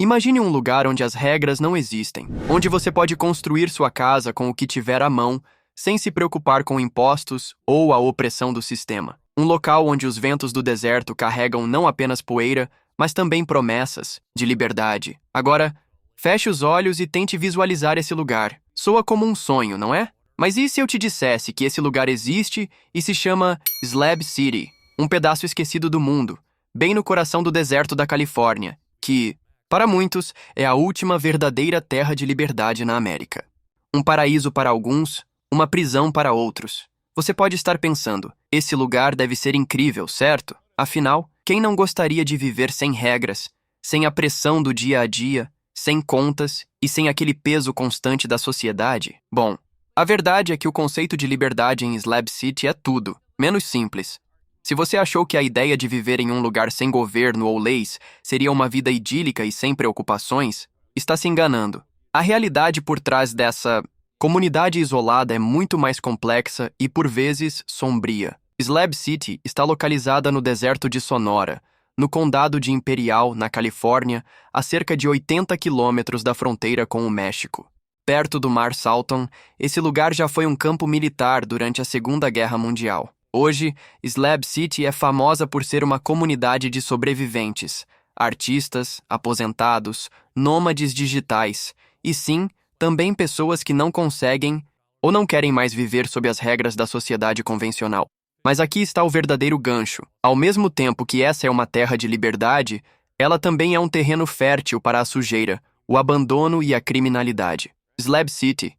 Imagine um lugar onde as regras não existem, onde você pode construir sua casa com o que tiver à mão, sem se preocupar com impostos ou a opressão do sistema. Um local onde os ventos do deserto carregam não apenas poeira, mas também promessas de liberdade. Agora, feche os olhos e tente visualizar esse lugar. Soa como um sonho, não é? Mas e se eu te dissesse que esse lugar existe e se chama Slab City, um pedaço esquecido do mundo, bem no coração do deserto da Califórnia, que, para muitos, é a última verdadeira terra de liberdade na América. Um paraíso para alguns, uma prisão para outros. Você pode estar pensando, esse lugar deve ser incrível, certo? Afinal, quem não gostaria de viver sem regras, sem a pressão do dia a dia, sem contas e sem aquele peso constante da sociedade? Bom, a verdade é que o conceito de liberdade em Slab City é tudo, menos simples. Se você achou que a ideia de viver em um lugar sem governo ou leis seria uma vida idílica e sem preocupações, está se enganando. A realidade por trás dessa comunidade isolada é muito mais complexa e, por vezes, sombria. Slab City está localizada no deserto de Sonora, no condado de Imperial, na Califórnia, a cerca de 80 quilômetros da fronteira com o México. Perto do Mar Salton, esse lugar já foi um campo militar durante a Segunda Guerra Mundial. Hoje, Slab City é famosa por ser uma comunidade de sobreviventes, artistas, aposentados, nômades digitais e, sim, também pessoas que não conseguem ou não querem mais viver sob as regras da sociedade convencional. Mas aqui está o verdadeiro gancho. Ao mesmo tempo que essa é uma terra de liberdade, ela também é um terreno fértil para a sujeira, o abandono e a criminalidade. Slab City,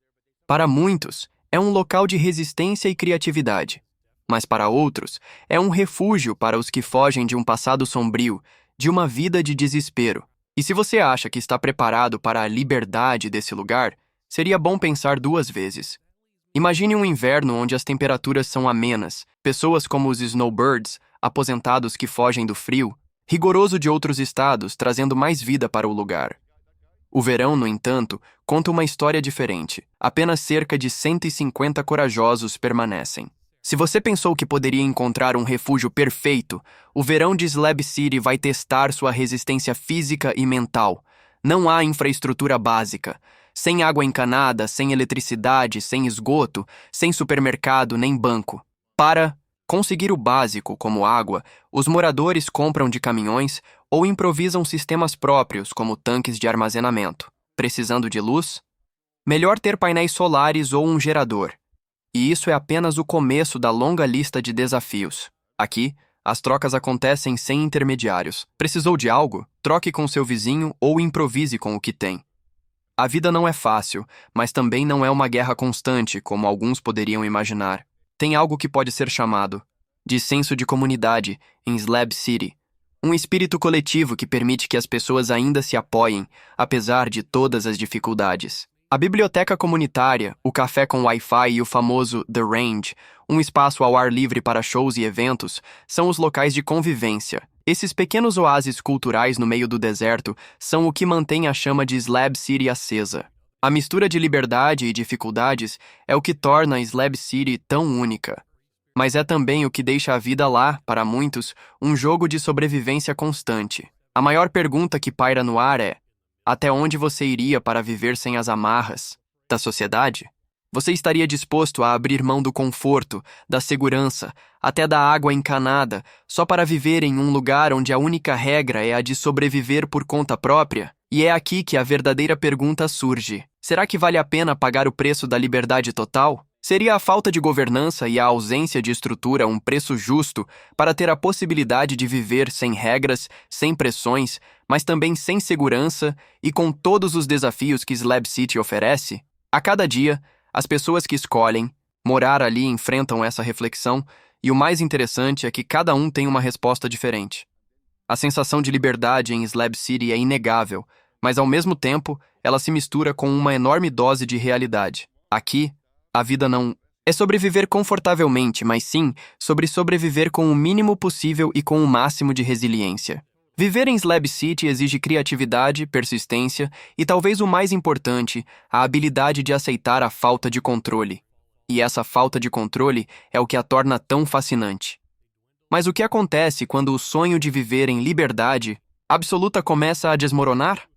para muitos, é um local de resistência e criatividade. Mas para outros, é um refúgio para os que fogem de um passado sombrio, de uma vida de desespero. E se você acha que está preparado para a liberdade desse lugar, seria bom pensar duas vezes. Imagine um inverno onde as temperaturas são amenas, pessoas como os snowbirds, aposentados que fogem do frio, rigoroso de outros estados, trazendo mais vida para o lugar. O verão, no entanto, conta uma história diferente. Apenas cerca de 150 corajosos permanecem. Se você pensou que poderia encontrar um refúgio perfeito, o verão de Slab City vai testar sua resistência física e mental. Não há infraestrutura básica. Sem água encanada, sem eletricidade, sem esgoto, sem supermercado nem banco. Para conseguir o básico, como água, os moradores compram de caminhões ou improvisam sistemas próprios, como tanques de armazenamento. Precisando de luz? Melhor ter painéis solares ou um gerador. E isso é apenas o começo da longa lista de desafios. Aqui, as trocas acontecem sem intermediários. Precisou de algo? Troque com seu vizinho ou improvise com o que tem. A vida não é fácil, mas também não é uma guerra constante, como alguns poderiam imaginar. Tem algo que pode ser chamado de senso de comunidade em Slab City. Um espírito coletivo que permite que as pessoas ainda se apoiem, apesar de todas as dificuldades. A biblioteca comunitária, o café com Wi-Fi e o famoso The Range, um espaço ao ar livre para shows e eventos, são os locais de convivência. Esses pequenos oásis culturais no meio do deserto são o que mantém a chama de Slab City acesa. A mistura de liberdade e dificuldades é o que torna Slab City tão única. Mas é também o que deixa a vida lá, para muitos, um jogo de sobrevivência constante. A maior pergunta que paira no ar é: até onde você iria para viver sem as amarras da sociedade? Você estaria disposto a abrir mão do conforto, da segurança, até da água encanada, só para viver em um lugar onde a única regra é a de sobreviver por conta própria? E é aqui que a verdadeira pergunta surge. Será que vale a pena pagar o preço da liberdade total? Seria a falta de governança e a ausência de estrutura um preço justo para ter a possibilidade de viver sem regras, sem pressões, mas também sem segurança e com todos os desafios que Slab City oferece? A cada dia, as pessoas que escolhem morar ali enfrentam essa reflexão e o mais interessante é que cada um tem uma resposta diferente. A sensação de liberdade em Slab City é inegável, mas ao mesmo tempo, ela se mistura com uma enorme dose de realidade. Aqui, a vida não é sobre viver confortavelmente, mas sim sobre sobreviver com o mínimo possível e com o máximo de resiliência. Viver em Slab City exige criatividade, persistência e, talvez o mais importante, a habilidade de aceitar a falta de controle. E essa falta de controle é o que a torna tão fascinante. Mas o que acontece quando o sonho de viver em liberdade absoluta começa a desmoronar?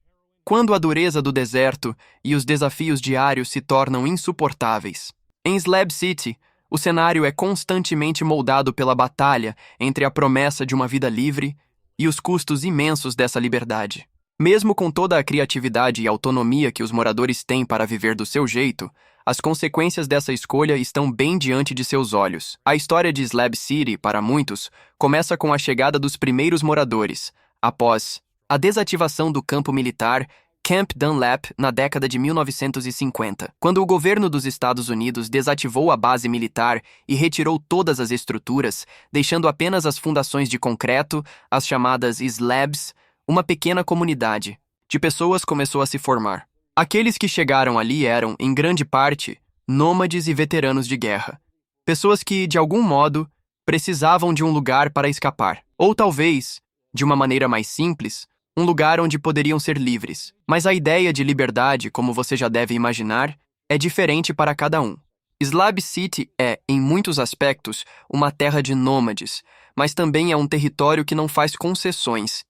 quando a dureza do deserto e os desafios diários se tornam insuportáveis. Em Slab City, o cenário é constantemente moldado pela batalha entre a promessa de uma vida livre e os custos imensos dessa liberdade. Mesmo com toda a criatividade e autonomia que os moradores têm para viver do seu jeito, as consequências dessa escolha estão bem diante de seus olhos. A história de Slab City, para muitos, começa com a chegada dos primeiros moradores, após a desativação do campo militar Camp Dunlap na década de 1950, quando o governo dos Estados Unidos desativou a base militar e retirou todas as estruturas, deixando apenas as fundações de concreto, as chamadas slabs. Uma pequena comunidade de pessoas começou a se formar. Aqueles que chegaram ali eram, em grande parte, nômades e veteranos de guerra. Pessoas que, de algum modo, precisavam de um lugar para escapar. Ou talvez, de uma maneira mais simples, um lugar onde poderiam ser livres. Mas a ideia de liberdade, como você já deve imaginar, é diferente para cada um. Slab City é, em muitos aspectos, uma terra de nômades, mas também é um território que não faz concessões.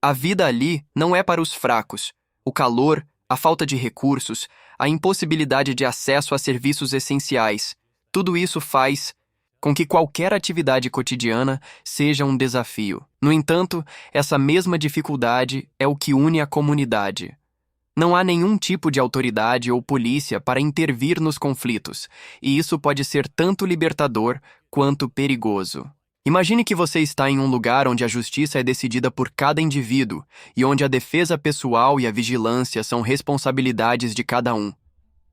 A vida ali não é para os fracos. O calor, a falta de recursos, a impossibilidade de acesso a serviços essenciais, tudo isso faz com que qualquer atividade cotidiana seja um desafio. No entanto, essa mesma dificuldade é o que une a comunidade. Não há nenhum tipo de autoridade ou polícia para intervir nos conflitos, e isso pode ser tanto libertador quanto perigoso. Imagine que você está em um lugar onde a justiça é decidida por cada indivíduo e onde a defesa pessoal e a vigilância são responsabilidades de cada um.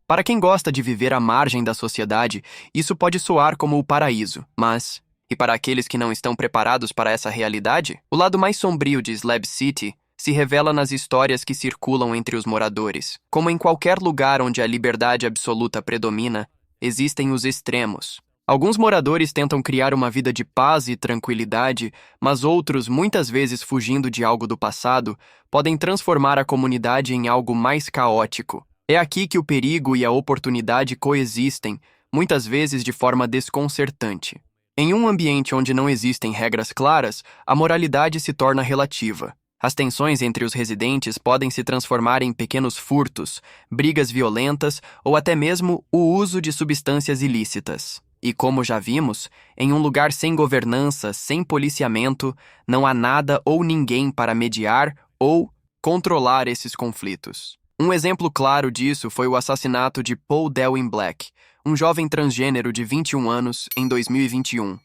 Para quem gosta de viver à margem da sociedade, isso pode soar como o paraíso, mas, e para aqueles que não estão preparados para essa realidade, o lado mais sombrio de Slab City se revela nas histórias que circulam entre os moradores. Como em qualquer lugar onde a liberdade absoluta predomina, existem os extremos. Alguns moradores tentam criar uma vida de paz e tranquilidade, mas outros, muitas vezes fugindo de algo do passado, podem transformar a comunidade em algo mais caótico. É aqui que o perigo e a oportunidade coexistem, muitas vezes de forma desconcertante. Em um ambiente onde não existem regras claras, a moralidade se torna relativa. As tensões entre os residentes podem se transformar em pequenos furtos, brigas violentas ou até mesmo o uso de substâncias ilícitas. E como já vimos, em um lugar sem governança, sem policiamento, não há nada ou ninguém para mediar ou controlar esses conflitos. Um exemplo claro disso foi o assassinato de Paul Delwyn Black, um jovem transgênero de 21 anos, em 2021.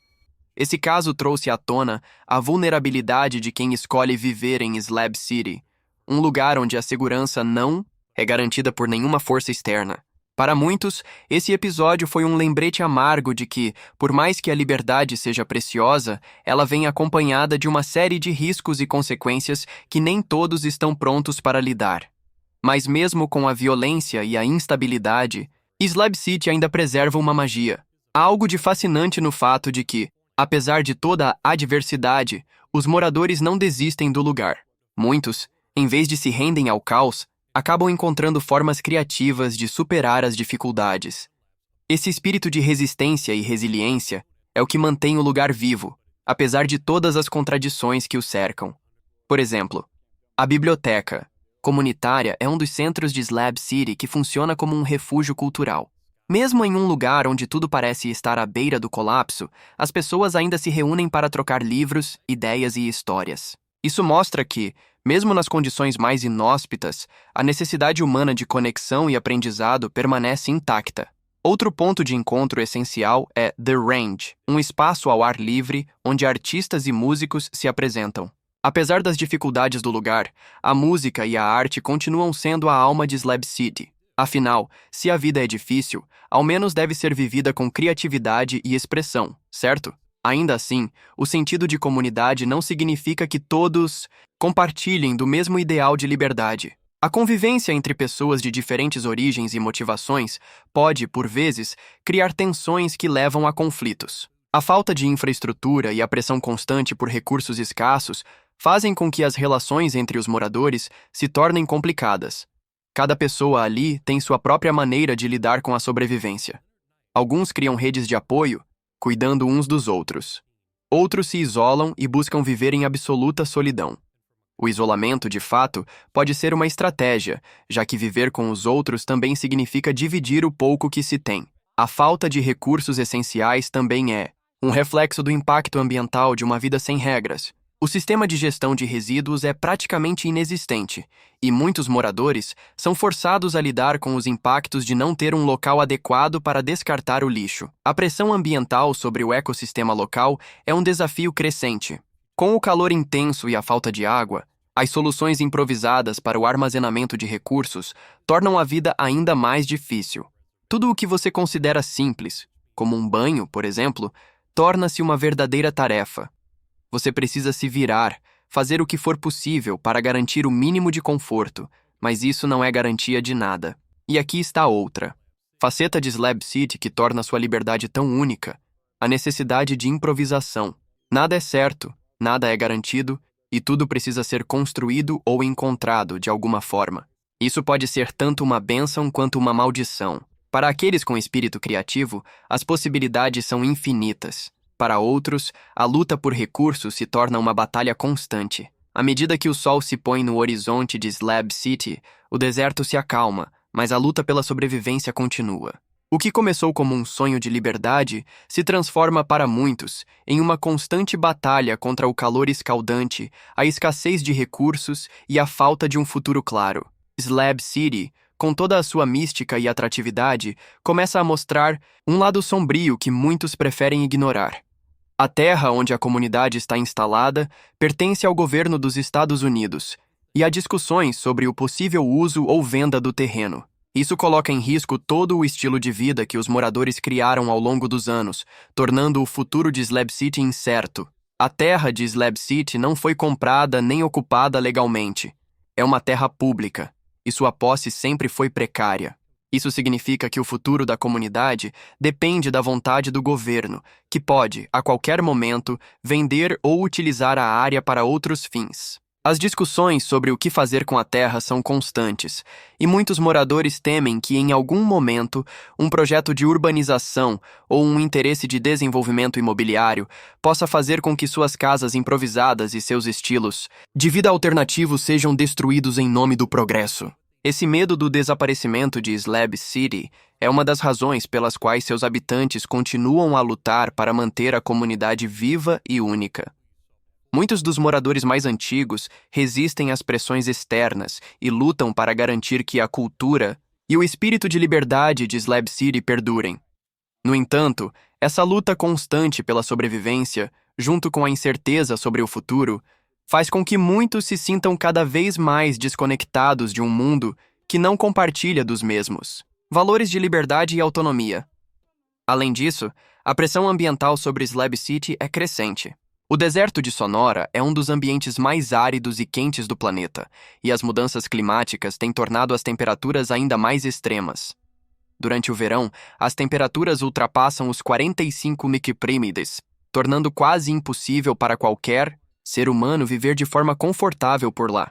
Esse caso trouxe à tona a vulnerabilidade de quem escolhe viver em Slab City, um lugar onde a segurança não é garantida por nenhuma força externa. Para muitos, esse episódio foi um lembrete amargo de que, por mais que a liberdade seja preciosa, ela vem acompanhada de uma série de riscos e consequências que nem todos estão prontos para lidar. Mas mesmo com a violência e a instabilidade, Slab City ainda preserva uma magia. Há algo de fascinante no fato de que, apesar de toda a adversidade, os moradores não desistem do lugar. Muitos, em vez de se rendem ao caos, acabam encontrando formas criativas de superar as dificuldades. Esse espírito de resistência e resiliência é o que mantém o lugar vivo, apesar de todas as contradições que o cercam. Por exemplo, a biblioteca comunitária é um dos centros de Slab City que funciona como um refúgio cultural. Mesmo em um lugar onde tudo parece estar à beira do colapso, as pessoas ainda se reúnem para trocar livros, ideias e histórias. Isso mostra que, mesmo nas condições mais inóspitas, a necessidade humana de conexão e aprendizado permanece intacta. Outro ponto de encontro essencial é The Range, um espaço ao ar livre onde artistas e músicos se apresentam. Apesar das dificuldades do lugar, a música e a arte continuam sendo a alma de Slab City. Afinal, se a vida é difícil, ao menos deve ser vivida com criatividade e expressão, certo? Ainda assim, o sentido de comunidade não significa que todos compartilhem do mesmo ideal de liberdade. A convivência entre pessoas de diferentes origens e motivações pode, por vezes, criar tensões que levam a conflitos. A falta de infraestrutura e a pressão constante por recursos escassos fazem com que as relações entre os moradores se tornem complicadas. Cada pessoa ali tem sua própria maneira de lidar com a sobrevivência. Alguns criam redes de apoio, cuidando uns dos outros. Outros se isolam e buscam viver em absoluta solidão. O isolamento, de fato, pode ser uma estratégia, já que viver com os outros também significa dividir o pouco que se tem. A falta de recursos essenciais também é um reflexo do impacto ambiental de uma vida sem regras. O sistema de gestão de resíduos é praticamente inexistente, e muitos moradores são forçados a lidar com os impactos de não ter um local adequado para descartar o lixo. A pressão ambiental sobre o ecossistema local é um desafio crescente. Com o calor intenso e a falta de água, as soluções improvisadas para o armazenamento de recursos tornam a vida ainda mais difícil. Tudo o que você considera simples, como um banho, por exemplo, torna-se uma verdadeira tarefa. Você precisa se virar, fazer o que for possível para garantir o mínimo de conforto, mas isso não é garantia de nada. E aqui está outra faceta de Slab City que torna sua liberdade tão única: a necessidade de improvisação. Nada é certo, nada é garantido, e tudo precisa ser construído ou encontrado de alguma forma. Isso pode ser tanto uma bênção quanto uma maldição. Para aqueles com espírito criativo, as possibilidades são infinitas. Para outros, a luta por recursos se torna uma batalha constante. À medida que o sol se põe no horizonte de Slab City, o deserto se acalma, mas a luta pela sobrevivência continua. O que começou como um sonho de liberdade se transforma para muitos em uma constante batalha contra o calor escaldante, a escassez de recursos e a falta de um futuro claro. Slab City, com toda a sua mística e atratividade, começa a mostrar um lado sombrio que muitos preferem ignorar. A terra onde a comunidade está instalada pertence ao governo dos Estados Unidos, e há discussões sobre o possível uso ou venda do terreno. Isso coloca em risco todo o estilo de vida que os moradores criaram ao longo dos anos, tornando o futuro de Slab City incerto. A terra de Slab City não foi comprada nem ocupada legalmente. É uma terra pública, e sua posse sempre foi precária. Isso significa que o futuro da comunidade depende da vontade do governo, que pode, a qualquer momento, vender ou utilizar a área para outros fins. As discussões sobre o que fazer com a terra são constantes, e muitos moradores temem que, em algum momento, um projeto de urbanização ou um interesse de desenvolvimento imobiliário possa fazer com que suas casas improvisadas e seus estilos de vida alternativos sejam destruídos em nome do progresso. Esse medo do desaparecimento de Slab City é uma das razões pelas quais seus habitantes continuam a lutar para manter a comunidade viva e única. Muitos dos moradores mais antigos resistem às pressões externas e lutam para garantir que a cultura e o espírito de liberdade de Slab City perdurem. No entanto, essa luta constante pela sobrevivência, junto com a incerteza sobre o futuro, faz com que muitos se sintam cada vez mais desconectados de um mundo que não compartilha dos mesmos valores de liberdade e autonomia. Além disso, a pressão ambiental sobre Slab City é crescente. O deserto de Sonora é um dos ambientes mais áridos e quentes do planeta, e as mudanças climáticas têm tornado as temperaturas ainda mais extremas. Durante o verão, as temperaturas ultrapassam os 45 microprímides, tornando quase impossível para qualquer ser humano viver de forma confortável por lá.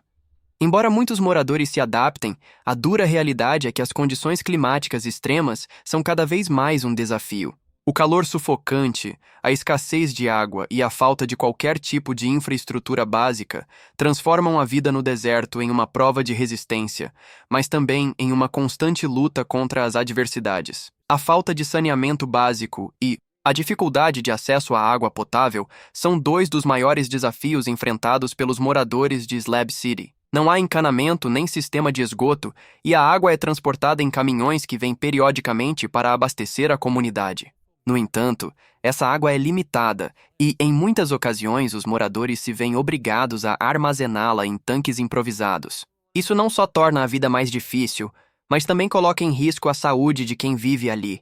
Embora muitos moradores se adaptem, a dura realidade é que as condições climáticas extremas são cada vez mais um desafio. O calor sufocante, a escassez de água e a falta de qualquer tipo de infraestrutura básica transformam a vida no deserto em uma prova de resistência, mas também em uma constante luta contra as adversidades. A falta de saneamento básico e a dificuldade de acesso à água potável são dois dos maiores desafios enfrentados pelos moradores de Slab City. Não há encanamento nem sistema de esgoto e a água é transportada em caminhões que vêm periodicamente para abastecer a comunidade. No entanto, essa água é limitada e, em muitas ocasiões, os moradores se veem obrigados a armazená-la em tanques improvisados. Isso não só torna a vida mais difícil, mas também coloca em risco a saúde de quem vive ali.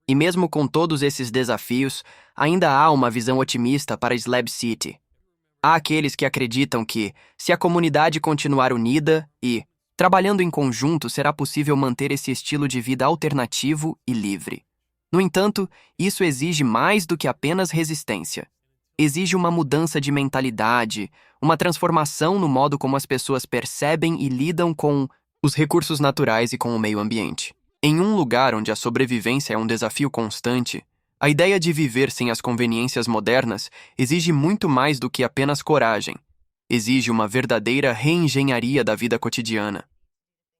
E mesmo com todos esses desafios, ainda há uma visão otimista para Slab City. Há aqueles que acreditam que, se a comunidade continuar unida e trabalhando em conjunto, será possível manter esse estilo de vida alternativo e livre. No entanto, isso exige mais do que apenas resistência. Exige uma mudança de mentalidade, uma transformação no modo como as pessoas percebem e lidam com os recursos naturais e com o meio ambiente. Em um lugar onde a sobrevivência é um desafio constante, a ideia de viver sem as conveniências modernas exige muito mais do que apenas coragem. Exige uma verdadeira reengenharia da vida cotidiana.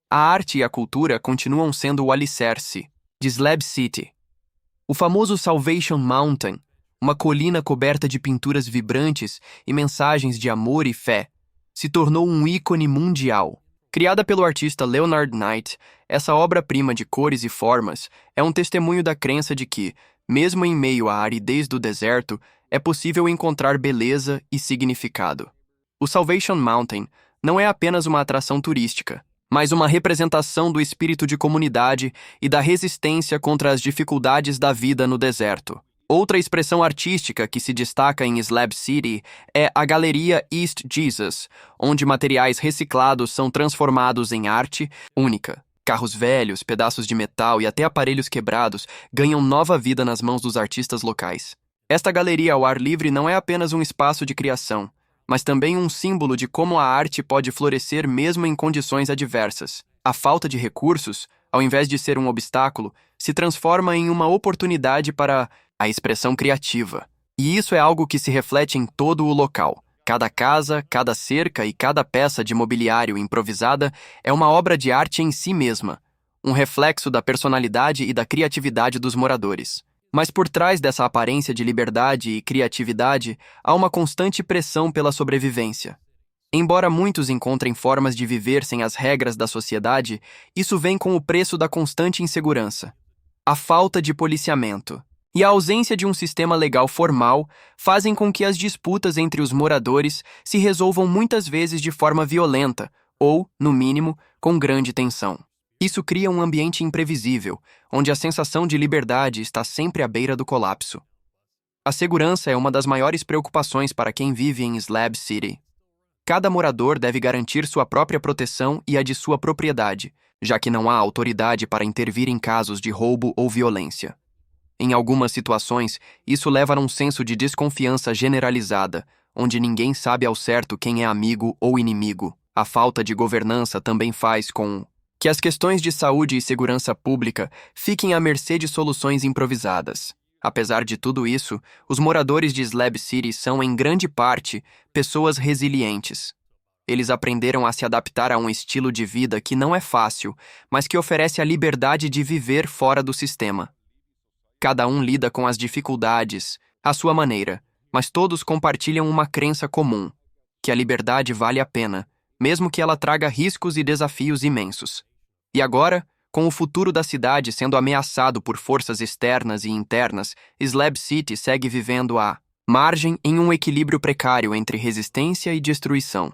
A arte e a cultura continuam sendo o alicerce de Slab City. O famoso Salvation Mountain, uma colina coberta de pinturas vibrantes e mensagens de amor e fé, se tornou um ícone mundial. Criada pelo artista Leonard Knight, essa obra-prima de cores e formas é um testemunho da crença de que, mesmo em meio à aridez do deserto, é possível encontrar beleza e significado. O Salvation Mountain não é apenas uma atração turística, mas uma representação do espírito de comunidade e da resistência contra as dificuldades da vida no deserto. Outra expressão artística que se destaca em Slab City é a Galeria East Jesus, onde materiais reciclados são transformados em arte única. Carros velhos, pedaços de metal e até aparelhos quebrados ganham nova vida nas mãos dos artistas locais. Esta galeria ao ar livre não é apenas um espaço de criação, mas também um símbolo de como a arte pode florescer mesmo em condições adversas. A falta de recursos, ao invés de ser um obstáculo, se transforma em uma oportunidade para a expressão criativa. E isso é algo que se reflete em todo o local. Cada casa, cada cerca e cada peça de mobiliário improvisada é uma obra de arte em si mesma, um reflexo da personalidade e da criatividade dos moradores. Mas por trás dessa aparência de liberdade e criatividade, há uma constante pressão pela sobrevivência. Embora muitos encontrem formas de viver sem as regras da sociedade, isso vem com o preço da constante insegurança. A falta de policiamento e a ausência de um sistema legal formal fazem com que as disputas entre os moradores se resolvam muitas vezes de forma violenta ou, no mínimo, com grande tensão. Isso cria um ambiente imprevisível, onde a sensação de liberdade está sempre à beira do colapso. A segurança é uma das maiores preocupações para quem vive em Slab City. Cada morador deve garantir sua própria proteção e a de sua propriedade, já que não há autoridade para intervir em casos de roubo ou violência. Em algumas situações, isso leva a um senso de desconfiança generalizada, onde ninguém sabe ao certo quem é amigo ou inimigo. A falta de governança também faz com que as questões de saúde e segurança pública fiquem à mercê de soluções improvisadas. Apesar de tudo isso, os moradores de Slab City são, em grande parte, pessoas resilientes. Eles aprenderam a se adaptar a um estilo de vida que não é fácil, mas que oferece a liberdade de viver fora do sistema. Cada um lida com as dificuldades, à sua maneira, mas todos compartilham uma crença comum, que a liberdade vale a pena, mesmo que ela traga riscos e desafios imensos. E agora, com o futuro da cidade sendo ameaçado por forças externas e internas, Slab City segue vivendo à margem em um equilíbrio precário entre resistência e destruição.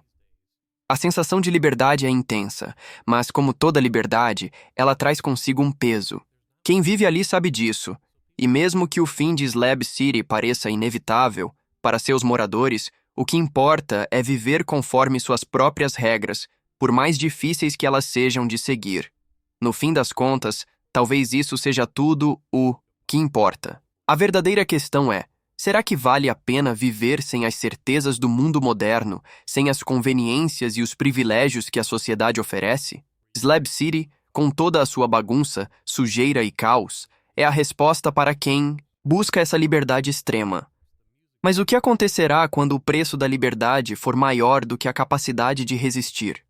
A sensação de liberdade é intensa, mas como toda liberdade, ela traz consigo um peso. Quem vive ali sabe disso, e mesmo que o fim de Slab City pareça inevitável, para seus moradores, o que importa é viver conforme suas próprias regras, por mais difíceis que elas sejam de seguir. No fim das contas, talvez isso seja tudo o que importa. A verdadeira questão é: será que vale a pena viver sem as certezas do mundo moderno, sem as conveniências e os privilégios que a sociedade oferece? Slab City, com toda a sua bagunça, sujeira e caos, é a resposta para quem busca essa liberdade extrema. Mas o que acontecerá quando o preço da liberdade for maior do que a capacidade de resistir?